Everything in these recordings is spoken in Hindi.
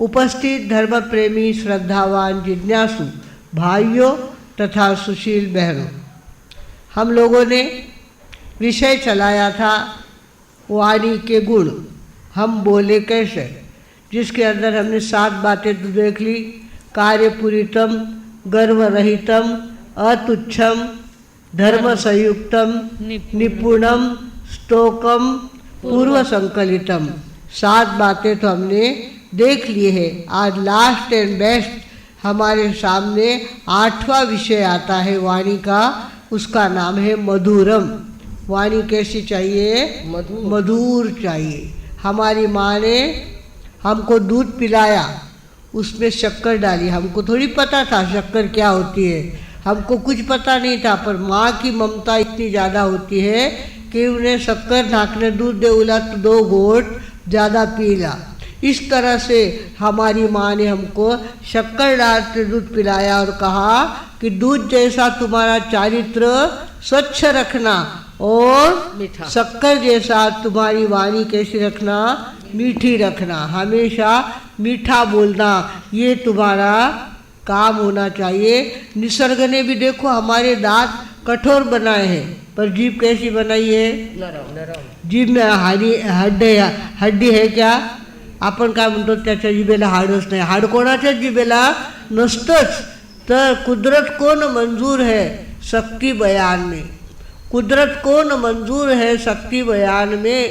उपस्थित धर्म प्रेमी श्रद्धावान जिज्ञासु भाइयों तथा सुशील बहनों, हम लोगों ने विषय चलाया था वाणी के गुण, हम बोले कैसे, जिसके अंदर हमने 7 बातें तो देख ली। कार्यपूरितम, गर्वरहितम, अतुच्छम, धर्म संयुक्तम, निपुणम, स्तोकम, पूर्व संकलितम। 7 बातें तो हमने देख ली है। आज लास्ट एंड बेस्ट हमारे सामने 8वां विषय आता है वाणी का, उसका नाम है मधुरम। वाणी कैसी चाहिए? मधुर चाहिए। हमारी माँ ने हमको दूध पिलाया, उसमें शक्कर डाली, हमको थोड़ी पता था शक्कर क्या होती है, हमको कुछ पता नहीं था, पर माँ की ममता इतनी ज़्यादा होती है कि उन्हें शक्कर नाकने दूध दे उला तो 2 घोट ज़्यादा पीला। इस तरह से हमारी माँ ने हमको शक्कर डाल के दूध पिलाया और कहा कि दूध जैसा तुम्हारा चारित्र स्वच्छ रखना और शक्कर जैसा तुम्हारी वाणी कैसी रखना? मीठी रखना। हमेशा मीठा बोलना, ये तुम्हारा काम होना चाहिए। निसर्ग ने भी देखो हमारे दांत कठोर बनाए हैं, पर जीभ कैसी बनाई है? नरम। जीभ में हड्डी है क्या? आपण काय म्हणतो त्याच्या जिभेला हाडच नाही, हाड कोणाच्या जिभेला नसतंच। तर कुदरत कौन मंजूर है शक्ति बयान में, कुदरत कौन मंजूर है शक्ति बयान में,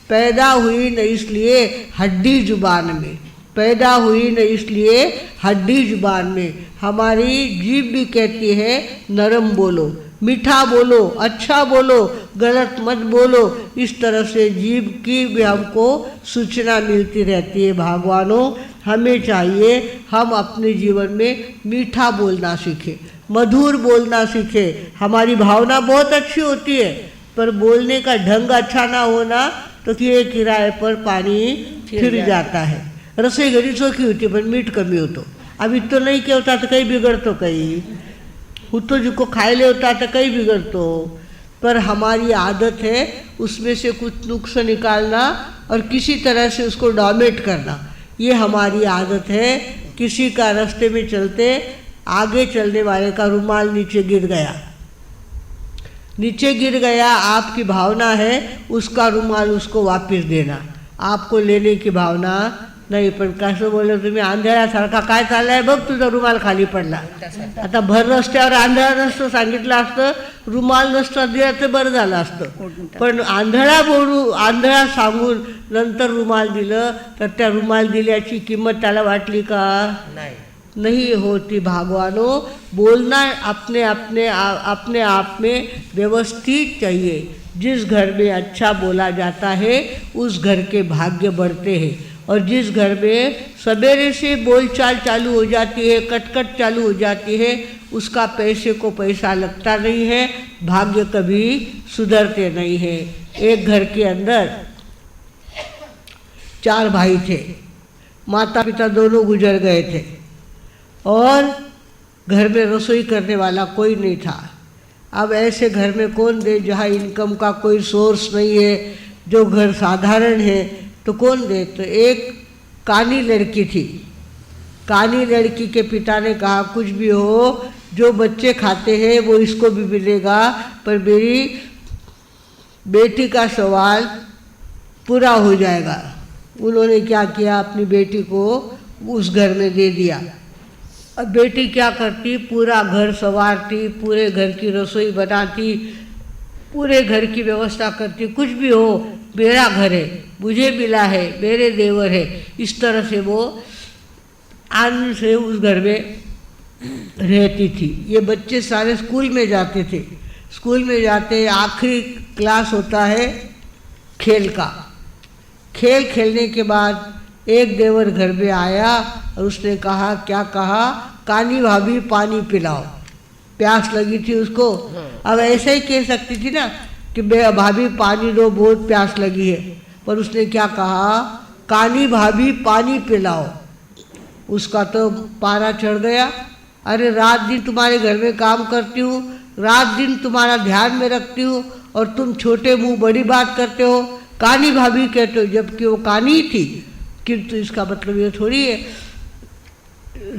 पैदा हुई न इसलिए हड्डी जुबान में, पैदा हुई न इसलिए हड्डी जुबान में। हमारी जीभ भी कहती है नरम बोलो, मीठा बोलो, अच्छा बोलो, गलत मत बोलो। इस तरह से जीभ की भी हमको सूचना मिलती रहती है। भगवानों, हमें चाहिए हम अपने जीवन में मीठा बोलना सीखें, मधुर बोलना सीखें। हमारी भावना बहुत अच्छी होती है, पर बोलने का ढंग अच्छा ना होना तो किराए पर पानी फिर जाता है। रसोई घरी चोखी होती पण मीठ कमी होतो। अब इतना नहीं क्या होता तो कहीं बिगड़तो, कहीं होतो जिसको खायले होता तो कहीं बिगड़तो। पर हमारी आदत है उसमें से कुछ नुक्स निकालना और किसी तरह से उसको डोमिनेट करना, ये हमारी आदत है। किसी का रास्ते में चलते आगे चलने वाले का रुमाल नीचे गिर गया, नीचे गिर गया, आपकी भावना है उसका रुमाल उसको वापस देना, आपको लेने की भावना नाही। पण कसं बोललं तुम्ही, आंधळ्यासारखा काय चाललाय बघ, तुझा रुमाल खाली पडला। आता भर रस्त्यावर आंधळा नसतं सांगितलं असतं, रुमाल नसतं दिला तर बरं झालं असतं, पण आंधळा सांगून नंतर रुमाल दिलं तर त्या रुमाल दिल्याची किंमत त्याला वाटली का? नहीं होती। भगवानों, बोलना अपने आप में व्यवस्थित चाहिए। जिस घर में अच्छा बोला जाता है उस घर के भाग्य बढ़ते हैं, और जिस घर में सवेरे से बोलचाल चालू हो जाती है, कटकट चालू हो जाती है, उसका पैसे को पैसा लगता नहीं है, भाग्य कभी सुधरते नहीं है। एक घर के अंदर 4 भाई थे, माता पिता दोनों गुजर गए थे, और घर में रसोई करने वाला कोई नहीं था। अब ऐसे घर में कौन दे जहाँ इनकम का कोई सोर्स नहीं है, जो घर साधारण है, तो कौन दे? तो एक कानी लड़की थी। कानी लड़की के पिता ने कहा कुछ भी हो, जो बच्चे खाते हैं वो इसको भी मिलेगा, पर मेरी बेटी का सवाल पूरा हो जाएगा। उन्होंने क्या किया, अपनी बेटी को उस घर में दे दिया। अब बेटी क्या करती, पूरा घर संवारती, पूरे घर की रसोई बनाती, पूरे घर की व्यवस्था करती। कुछ भी हो, मेरा घर है, मुझे मिला है, मेरे देवर है, इस तरह से वो आनंद से उस घर में रहती थी। ये बच्चे सारे स्कूल में जाते थे। स्कूल में जाते आखिरी क्लास होता है खेल का। खेल खेलने के बाद एक देवर घर में आया और उसने कहा, क्या कहा, कानी भाभी पानी पिलाओ। प्यास लगी थी उसको। अब ऐसे ही कह सकती थी ना कि भाभी पानी दो, बहुत प्यास लगी है, पर उसने क्या कहा, कानी भाभी पानी पिलाओ। उसका तो पारा चढ़ गया। अरे रात दिन तुम्हारे घर में काम करती हूँ, रात दिन तुम्हारा ध्यान में रखती हूँ, और तुम छोटे मुंह बड़ी बात करते हो, कानी भाभी कहते हो, जबकि वो कानी थी। किंतु इसका मतलब ये थोड़ी है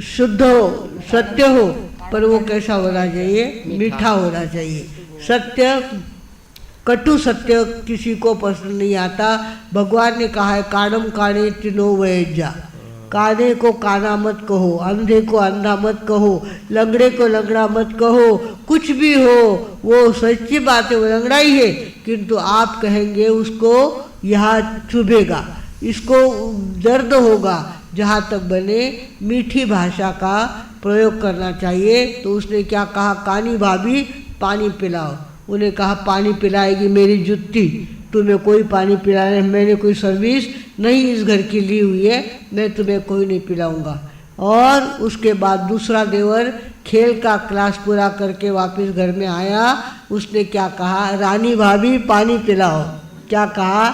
शुद्ध हो, सत्य हो, पर वो कैसा होना चाहिए? मीठा होना चाहिए। सत्य, कटु सत्य किसी को पसंद नहीं आता। भगवान ने कहा है कानम काने तिनो वैजा, काने को काना मत कहो, अंधे को अंधा मत कहो, लंगड़े को लंगड़ा मत कहो, कुछ भी हो वो सच्ची बात है, वो लंगड़ा ही है, किंतु आप कहेंगे उसको यहाँ चुभेगा, इसको दर्द होगा। जहाँ तक बने मीठी भाषा का प्रयोग करना चाहिए। तो उसने क्या कहा? कानी भाभी पानी पिलाओ। उन्हें कहा पानी पिलाएगी मेरी जुत्ती, तुम्हें कोई पानी पिलाने, मैंने कोई सर्विस नहीं इस घर की ली हुई है, मैं तुम्हें कोई नहीं पिलाऊंगा। और उसके बाद दूसरा देवर खेल का क्लास पूरा करके वापस घर में आया। उसने क्या कहा? रानी भाभी पानी पिलाओ। क्या कहा?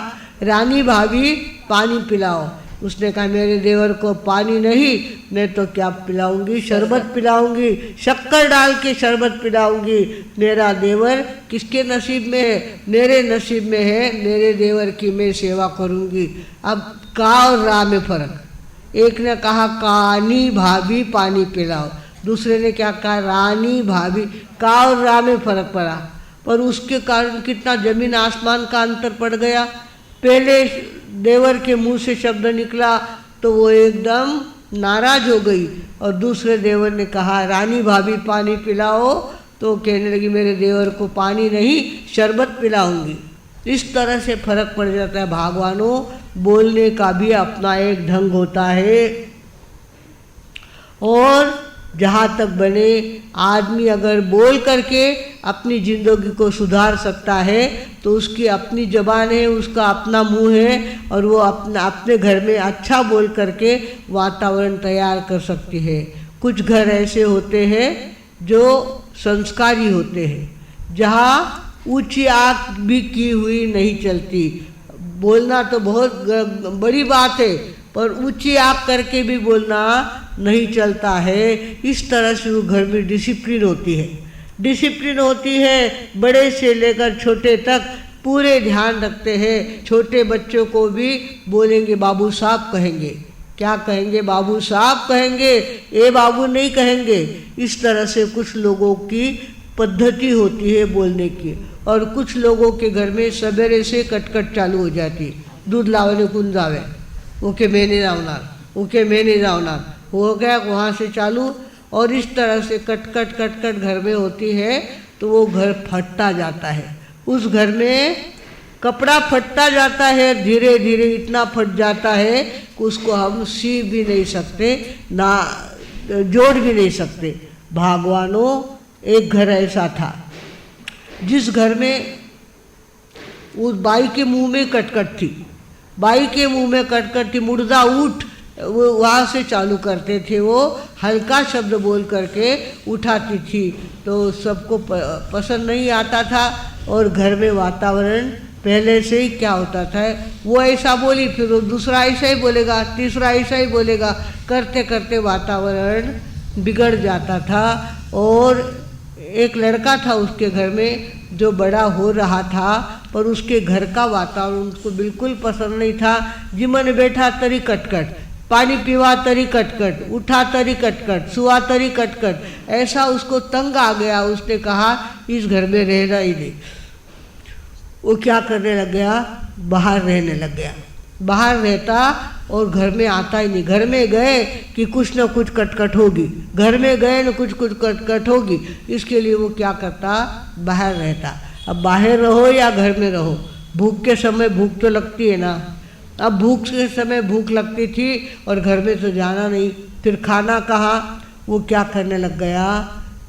रानी भाभी पानी पिलाओ। उसने कहा मेरे देवर को पानी नहीं, मैं तो क्या पिलाऊंगी? शरबत पिलाऊंगी, शक्कर डाल के शरबत पिलाऊंगी। मेरा देवर किसके नसीब में है? मेरे नसीब में है, मेरे देवर की मैं सेवा करूंगी। अब का और रा में फर्क। एक ने कहा कानी भाभी पानी पिलाओ, दूसरे ने क्या कहा? रानी भाभी। का और रा में फर्क पड़ा, पर उसके कारण कितना जमीन आसमान का अंतर पड़ गया। पहले देवर के मुंह से शब्द निकला तो वो एकदम नाराज हो गई, और दूसरे देवर ने कहा रानी भाभी पानी पिलाओ, तो कहने लगी मेरे देवर को पानी नहीं शरबत पिलाऊंगी। इस तरह से फर्क पड़ जाता है। भगवानों, बोलने का भी अपना एक ढंग होता है। और जहाँ तक बने आदमी अगर बोल करके अपनी ज़िंदगी को सुधार सकता है तो उसकी अपनी ज़बान है, उसका अपना मुंह है, और वो अपने घर में अच्छा बोल करके वातावरण तैयार कर सकती है। कुछ घर ऐसे होते हैं जो संस्कारी होते हैं, जहाँ ऊंची आँख भी की हुई नहीं चलती। बोलना तो बहुत बड़ी बात है, पर ऊंची आँख करके भी बोलना नहीं चलता है। इस तरह से वो घर में डिसिप्लिन होती है। डिसिप्लिन होती है, बड़े से लेकर छोटे तक पूरे ध्यान रखते हैं। छोटे बच्चों को भी बोलेंगे बाबू साहब कहेंगे। क्या कहेंगे? बाबू साहब कहेंगे, ए बाबू नहीं कहेंगे। इस तरह से कुछ लोगों की पद्धति होती है बोलने की। और कुछ लोगों के घर में सवेरे से कटकट चालू हो जाती है, दूध लावने कुन जावे, ओके मैं नहीं लावनार, ओके मैं नहीं लावनार, हो गया वहाँ से चालू। और इस तरह से कटकट कटकट घर में होती है तो वो घर फटता जाता है। उस घर में कपड़ा फटता जाता है, धीरे धीरे इतना फट जाता है कि उसको हम सी भी नहीं सकते, ना जोड़ भी नहीं सकते। भगवानों, एक घर ऐसा था जिस घर में उस बाई के मुंह में कटकट थी। बाई के मुंह में कटकट थी, मुर्दा उठ, वो वहाँ से चालू करते थे। वो हल्का शब्द बोल करके उठाती थी तो सबको पसंद नहीं आता था। और घर में वातावरण पहले से ही क्या होता था, वो ऐसा बोली, फिर वो दूसरा ऐसा ही बोलेगा, तीसरा ऐसा ही बोलेगा, करते करते वातावरण बिगड़ जाता था। और एक लड़का था उसके घर में जो बड़ा हो रहा था, पर उसके घर का वातावरण उसको बिल्कुल पसंद नहीं था। जिमन बैठा तरी कटकट, पानी पीवा तरी कटकट, उठा तरी कटकट, सुआ तरी कटकट, ऐसा उसको तंग आ गया। उसने कहा इस घर में रहना ही नहीं। वो क्या करने लग गया? बाहर रहने लग गया। बाहर रहता और घर में आता ही नहीं। घर में गए कि कुछ न कुछ कटकट होगी, घर में गए न कुछ कुछ कटकट होगी। इसके लिए वो क्या करता? बाहर रहता। अब बाहर रहो या घर में रहो, भूख के समय भूख तो लगती है ना। अब भूख के समय भूख लगती थी और घर में तो जाना नहीं, फिर खाना कहाँ? वो क्या करने लग गया?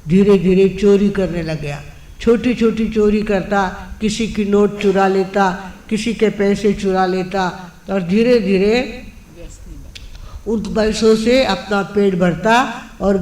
धीरे धीरे चोरी करने लग गया। छोटी छोटी चोरी करता, किसी की नोट चुरा लेता, किसी के पैसे चुरा लेता, और धीरे धीरे उन पैसों से अपना पेट भरता और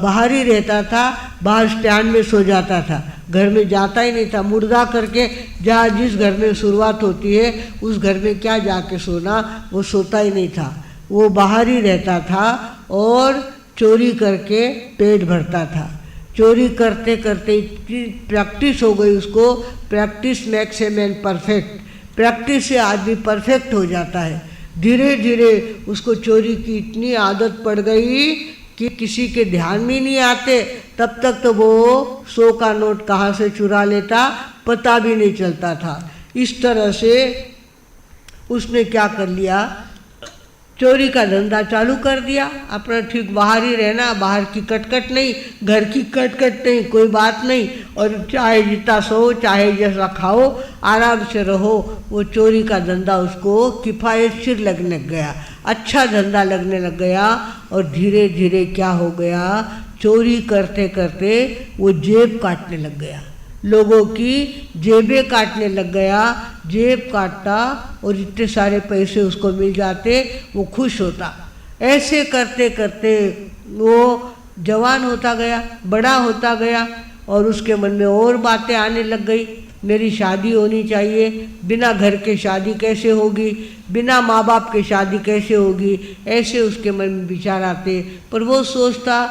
बाहर ही रहता था। बाहर स्टैंड में सो जाता था, घर में जाता ही नहीं था। मुर्दा करके जहाँ जिस घर में शुरुआत होती है उस घर में क्या जाके सोना, वो सोता ही नहीं था, वो बाहर ही रहता था और चोरी करके पेट भरता था। चोरी करते करते इतनी प्रैक्टिस हो गई उसको। Practice makes a man perfect. Practice से आदमी परफेक्ट हो जाता है। धीरे धीरे उसको चोरी की इतनी आदत पड़ गई कि किसी के ध्यान में नहीं आते, तब तक तो वो 100 का नोट कहाँ से चुरा लेता पता भी नहीं चलता था। इस तरह से उसने क्या कर लिया, चोरी का धंधा चालू कर दिया। अपना ठीक बाहर ही रहना, बाहर की कटकट नहीं, घर की कटकट नहीं, कोई बात नहीं, और चाहे जितना सो चाहे जैसा खाओ, आराम से रहो। वो चोरी का धंधा उसको किफ़ायतशीर लगने लग गया, अच्छा धंधा लगने लग गया। और धीरे धीरे क्या हो गया, चोरी करते करते वो जेब काटने लग गया, लोगों की जेबें काटने लग गया। जेब काटता और इतने सारे पैसे उसको मिल जाते, वो खुश होता। ऐसे करते करते वो जवान होता गया, बड़ा होता गया, और उसके मन में और बातें आने लग गई। मेरी शादी होनी चाहिए, बिना घर के शादी कैसे होगी, बिना माँ बाप के शादी कैसे होगी, ऐसे उसके मन में विचार आते। पर वो सोचता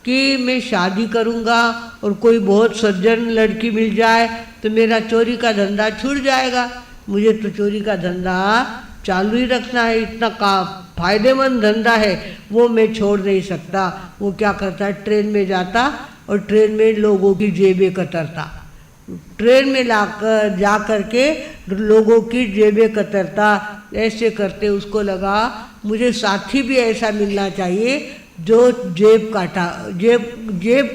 कि मैं शादी करूँगा और कोई बहुत सज्जन लड़की मिल जाए तो मेरा चोरी का धंधा छूट जाएगा। मुझे तो चोरी का धंधा चालू ही रखना है, इतना का फायदेमंद धंधा है, वो मैं छोड़ नहीं सकता। वो क्या करता, ट्रेन में जाता और ट्रेन में लोगों की जेबें कतरता, ट्रेन में जा कर के लोगों की जेबें कतरता। ऐसे करते उसको लगा मुझे साथी भी ऐसा मिलना चाहिए जो जेब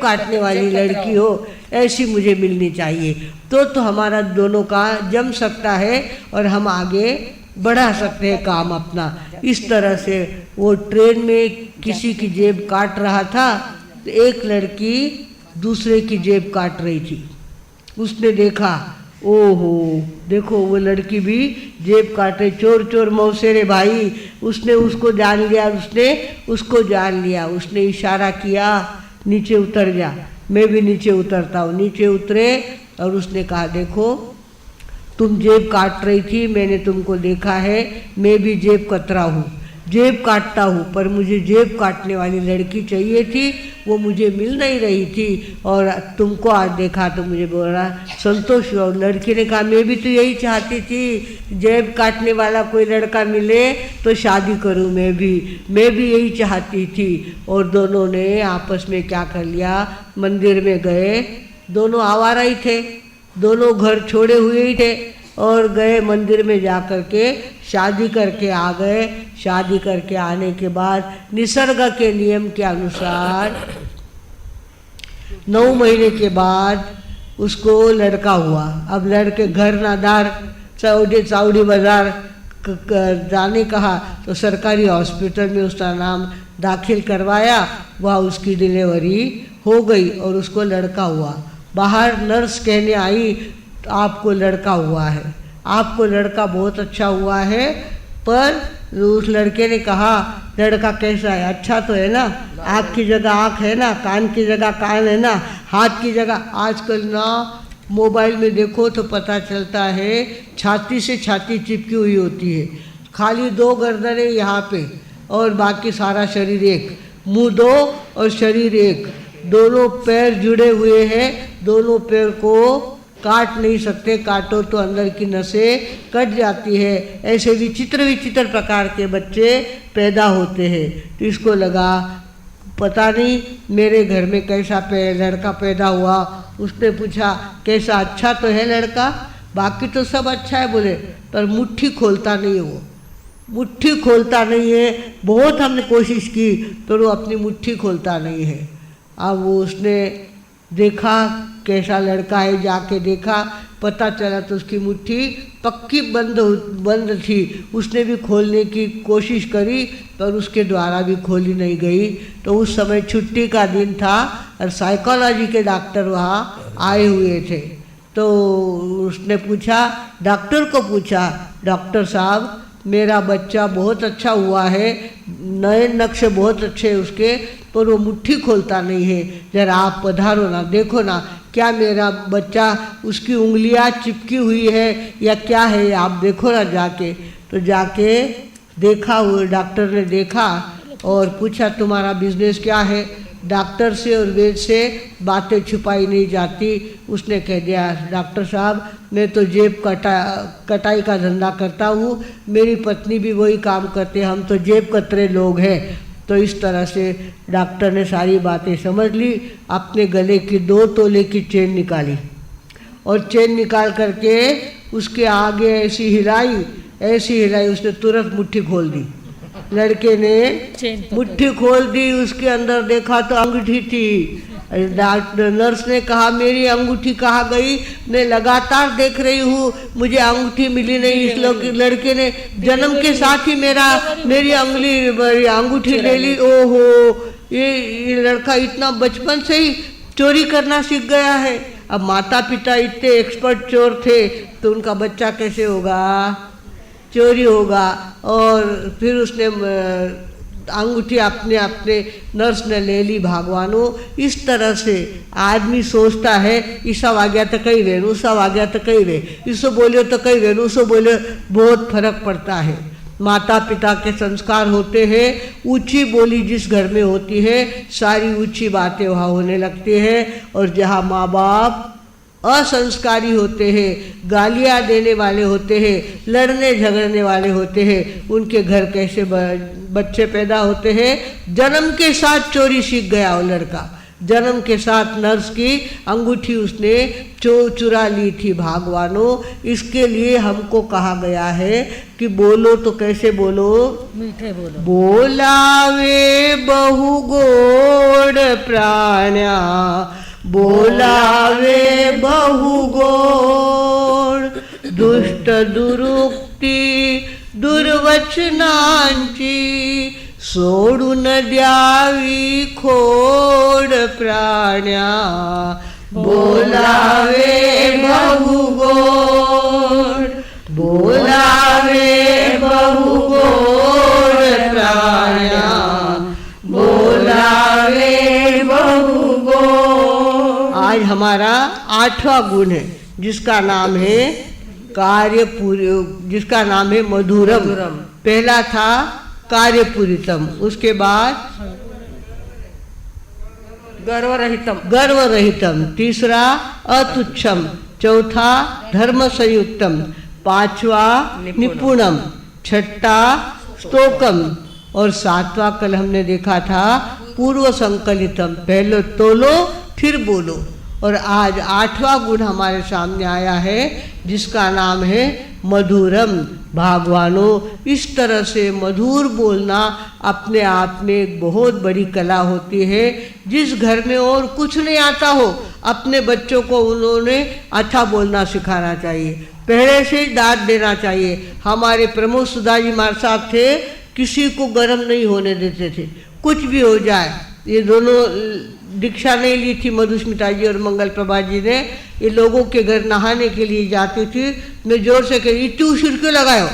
काटने वाली लड़की हो, ऐसी मुझे मिलनी चाहिए। तो हमारा दोनों का जम सकता है और हम आगे बढ़ा सकते हैं काम अपना। इस तरह से वो ट्रेन में किसी की जेब काट रहा था, तो एक लड़की दूसरे की जेब काट रही थी। उसने देखा, ओहो देखो वो लड़की भी जेब काटे, चोर चोर मौसेरे भाई। उसने उसको जान लिया, उसने उसको जान लिया। उसने इशारा किया नीचे उतर जा, मैं भी नीचे उतरता हूँ। नीचे उतरे और उसने कहा देखो तुम जेब काट रही थी, मैंने तुमको देखा है, मैं भी जेब कतरा हूँ, जेब काटता हूँ, पर मुझे जेब काटने वाली लड़की चाहिए थी, वो मुझे मिल नहीं रही थी, और तुमको आज देखा तो मुझे बड़ा संतोष हुआ। लड़की ने कहा मैं भी तो यही चाहती थी, जेब काटने वाला कोई लड़का मिले तो शादी करूँ, मैं भी यही चाहती थी। और दोनों ने आपस में क्या कर लिया, मंदिर में गए। दोनों आवारा ही थे, दोनों घर छोड़े हुए ही थे, और गए मंदिर में जा कर के शादी करके आ गए। शादी करके आने के बाद निसर्ग के नियम के अनुसार 9 महीने के बाद उसको लड़का हुआ। अब लड़के घर नादार चाउड़ी बाजार जाने कहा तो सरकारी हॉस्पिटल में उसका नाम दाखिल करवाया, वहाँ उसकी डिलीवरी हो गई और उसको लड़का हुआ। बाहर नर्स कहने आई आपको लड़का हुआ है, आपको लड़का बहुत अच्छा हुआ है। पर उस लड़के ने कहा लड़का कैसा है, अच्छा तो है ना, आँख की जगह आँख है ना, कान की जगह कान है ना, हाथ की जगह। आजकल ना मोबाइल में देखो तो पता चलता है छाती से छाती चिपकी हुई होती है, खाली 2 गर्दनें यहाँ पे और बाकी सारा शरीर एक, मुंह 2 और शरीर एक, दोनों पैर जुड़े हुए हैं, दोनों पैर को काट नहीं सकते, काटो तो अंदर की नसें कट जाती है। ऐसे विचित्र प्रकार के बच्चे पैदा होते हैं। तो इसको लगा पता नहीं मेरे घर में कैसा लड़का पैदा हुआ। उसने पूछा कैसा, अच्छा तो है लड़का, बाकी तो सब अच्छा है बोले, पर मुट्ठी खोलता नहीं है, वो मुट्ठी खोलता नहीं है। बहुत हमने कोशिश की तो वो अपनी मुट्ठी खोलता नहीं है। अब वो उसने देखा कैसा लड़का है, जाके देखा, पता चला तो उसकी मुट्ठी पक्की बंद थी। उसने भी खोलने की कोशिश करी पर उसके द्वारा भी खोली नहीं गई। तो उस समय छुट्टी का दिन था और साइकोलॉजी के डॉक्टर वहाँ आए हुए थे। तो उसने पूछा, डॉक्टर को पूछा, डॉक्टर साहब मेरा बच्चा बहुत अच्छा हुआ है, नए नक्शे बहुत अच्छे हैं उसके, पर वो मुट्ठी खोलता नहीं है, जरा आप पधारो ना, देखो ना क्या मेरा बच्चा, उसकी उंगलियां चिपकी हुई है या क्या है, आप देखो ना जाके। तो जाके देखा, वो डॉक्टर ने देखा और पूछा तुम्हारा बिजनेस क्या है। डॉक्टर से और वैद्य से बातें छुपाई नहीं जाती। उसने कह दिया डॉक्टर साहब मैं तो जेब कटाई का धंधा करता हूँ, मेरी पत्नी भी वही काम करते हैं, हम तो जेब कतरे लोग हैं। तो इस तरह से डॉक्टर ने सारी बातें समझ ली, अपने गले की 2 तोले की चेन निकाली और चेन निकाल करके उसके आगे ऐसी हिलाई, उसने तुरंत मुट्ठी खोल दी। लड़के ने मुट्ठी खोल दी, उसके अंदर देखा तो अंगूठी थी। डॉक्टर नर्स ने कहा मेरी अंगूठी कहाँ गई? मैं लगातार देख रही हूँ, मुझे अंगूठी मिली नहीं। इस लड़के ने जन्म के साथ ही मेरी अंगूठी ले ली। ओहो, ये लड़का इतना बचपन से ही चोरी करना सीख गया है। अब माता पिता इतने एक्सपर्ट चोर थे तो उनका बच्चा कैसे होगा? चोरी होगा। और फिर उसने अंगूठी अपने नर्स ने ले ली। भगवानों, इस तरह से आदमी सोचता है ये सब आ गया तो कहीं रेनू, सब आ गया तो कहीं रे, इसको बोलियो तो कहीं रेनू, उसको बोलियो। बहुत फर्क पड़ता है। माता पिता के संस्कार होते हैं, ऊंची बोली जिस घर में होती है सारी ऊंची बातें वहाँ होने लगती हैं। और जहाँ माँ बाप असंस्कारी होते हैं, गालियाँ देने वाले होते हैं, लड़ने झगड़ने वाले होते हैं, उनके घर कैसे बच्चे पैदा होते हैं? जन्म के साथ चोरी सीख गया वो लड़का। जन्म के साथ नर्स की अंगूठी उसने चुरा ली थी। भगवानों, इसके लिए हमको कहा गया है कि बोलो तो कैसे बोलो? मीठे बोलो। बोलावे बहु गोड़ प्राण्या, बोलावे बहु गोड, दुष्ट दुरुक्ती दुर्वचनांची, सोडून द्यावी खोड प्राण्या, बोलावे बहु गोड, बोलावे बहु गोड प्राण्या, बोलावे बहु गोड। आज हमारा 8वां गुण है जिसका नाम है जिसका नाम है मधुरम। पहला था कार्यपूरितम, उसके बाद गर्वरहितम, तीसरा अतुच्छम, चौथा धर्म संयुक्तम, 5वां निपुणम, 6ठा स्तोकम और 7वां कल हमने देखा था पूर्व संकलितम, पहले तोलो फिर बोलो। और आज 8वां गुण हमारे सामने आया है जिसका नाम है मधुरम। भगवानों, इस तरह से मधुर बोलना अपने आप में एक बहुत बड़ी कला होती है। जिस घर में और कुछ नहीं आता हो, अपने बच्चों को उन्होंने अच्छा बोलना सिखाना चाहिए, पहले से ही डांट देना चाहिए। हमारे प्रमोद सुधा जी महाराज साहब थे, किसी को गर्म नहीं होने देते थे, कुछ भी हो जाए। ये दोनों दीक्षा नहीं ली थी, मधुस्मिता जी और मंगल प्रभा जी ने। ये लोगों के घर नहाने के लिए जाती थी, मैं जोर से कही इतनी उछिर क्यों लगायो?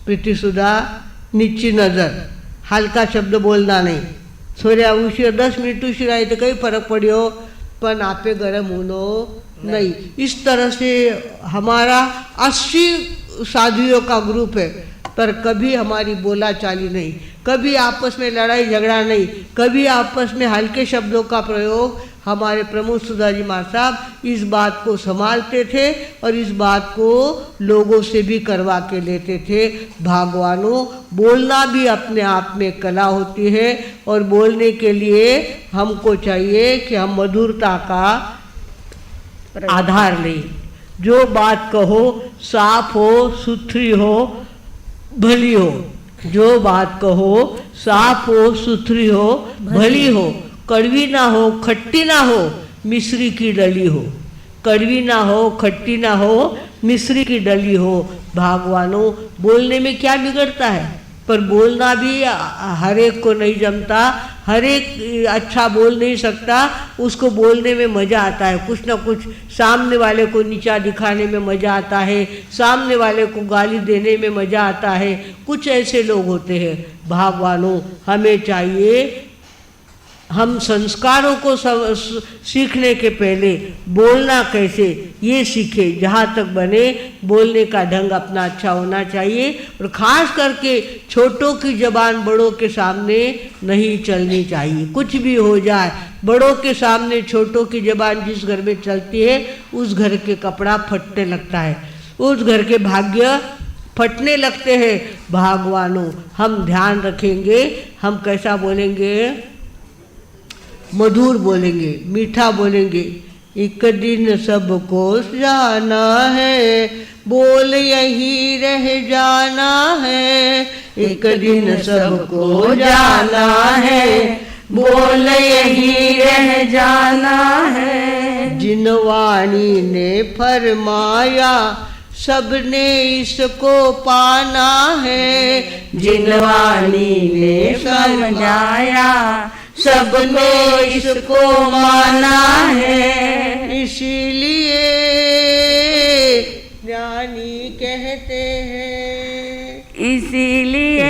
प्रीति सुधा नीची नजर, हल्का शब्द बोलना नहीं। सोर्या उछिर 10 मिनट उछिर आई तो कई फर्क पड़ियो, पर आपे गर्म होनो नहीं। इस तरह से हमारा 80 साधुओं का ग्रुप है, पर कभी हमारी बोला चाली नहीं, कभी आपस में लड़ाई झगड़ा नहीं, कभी आपस में हल्के शब्दों का प्रयोग। हमारे प्रमोद सुधा जी महाराज साहब इस बात को संभालते थे और इस बात को लोगों से भी करवा के लेते थे। भगवानों, बोलना भी अपने आप में कला होती है और बोलने के लिए हमको चाहिए कि हम मधुरता का आधार लें। जो बात कहो साफ हो, सुथरी हो, भली हो। जो बात कहो साफ हो, सुथरी हो, भली हो, कड़वी ना हो, खट्टी ना हो, मिश्री की डली हो। कड़वी ना हो, खट्टी ना हो, मिश्री की डली हो। भगवानों, बोलने में क्या बिगड़ता है? पर बोलना भी हर एक को नहीं जमता, हर एक अच्छा बोल नहीं सकता। उसको बोलने में मज़ा आता है, कुछ ना कुछ सामने वाले को नीचा दिखाने में मज़ा आता है, सामने वाले को गाली देने में मज़ा आता है। कुछ ऐसे लोग होते हैं। भगवानों, हमें चाहिए हम संस्कारों को सीखने के पहले बोलना कैसे ये सीखे। जहाँ तक बने बोलने का ढंग अपना अच्छा होना चाहिए और ख़ास करके छोटों की ज़बान बड़ों के सामने नहीं चलनी चाहिए। कुछ भी हो जाए, बड़ों के सामने छोटों की ज़बान जिस घर में चलती है उस घर के कपड़ा फटने लगता है, उस घर के भाग्य फटने लगते हैं। भागवानों, हम ध्यान रखेंगे, हम कैसा बोलेंगे? मधुर बोलेंगे, मीठा बोलेंगे। एक दिन सबको जाना है, बोल यही रह जाना है। एक दिन सबको जाना है, बोल यही रह जाना है। जिन वाणी ने फरमाया, सबने इसको पाना है। जिन वाणी ने समझाया, सबने इसको माना है। इसीलिए ज्ञानी कहते हैं, इसीलिए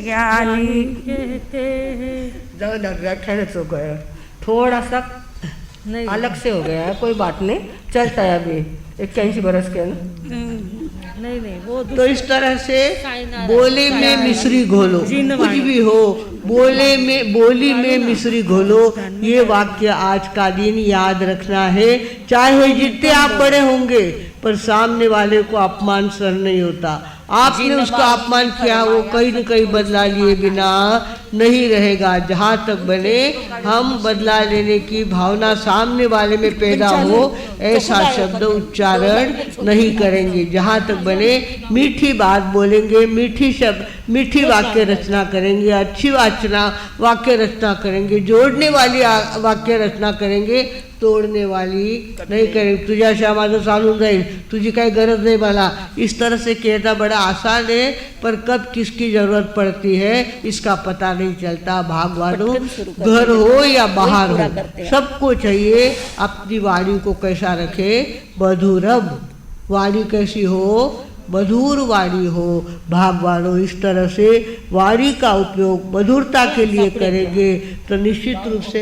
ज्ञानी कहते हैं। ठहर हो गया, थोड़ा सा अलग से हो गया है, कोई बात नहीं, चलता है अभी 81 बरस के ना। नहीं वो तो इस तरह से बोले में मिश्री घोलो, कुछ भी हो बोली में मिश्री घोलो। ये वाक्य आज का दिन याद रखना है। चाहे जितने आप बड़े होंगे, पर सामने वाले को अपमान सहन नहीं होता। आपने उसका अपमान किया, वो कहीं न कहीं बदला लिए बिना नहीं रहेगा। जहाँ तक बने हम बदला लेने की भावना सामने वाले में पैदा हो, ऐसा शब्द उच्चारण नहीं करेंगे। जहाँ तक बने मीठी बात बोलेंगे, मीठी वाक्य रचना करेंगे, अच्छी वाक्य रचना करेंगे, जोड़ने वाली वाक्य रचना करेंगे, तोड़ने वाली नहीं करेंगे। तुझ्याशिवाय माझं चालून जाईल, तुझी काही गरज नहीं मला। इस तरह से कहना बड़ा आसान है, पर कब किसकी ज़रूरत पड़ती है इसका पता नहीं चलता। भागवानों, घर हो या बाहर हो, सबको चाहिए अपनी वाणी को कैसा रखे? मधुरम। वाणी कैसी हो? मधुर वाणी हो। भागवानों, इस तरह से वाणी का उपयोग मधुरता के लिए करेंगे तो निश्चित रूप से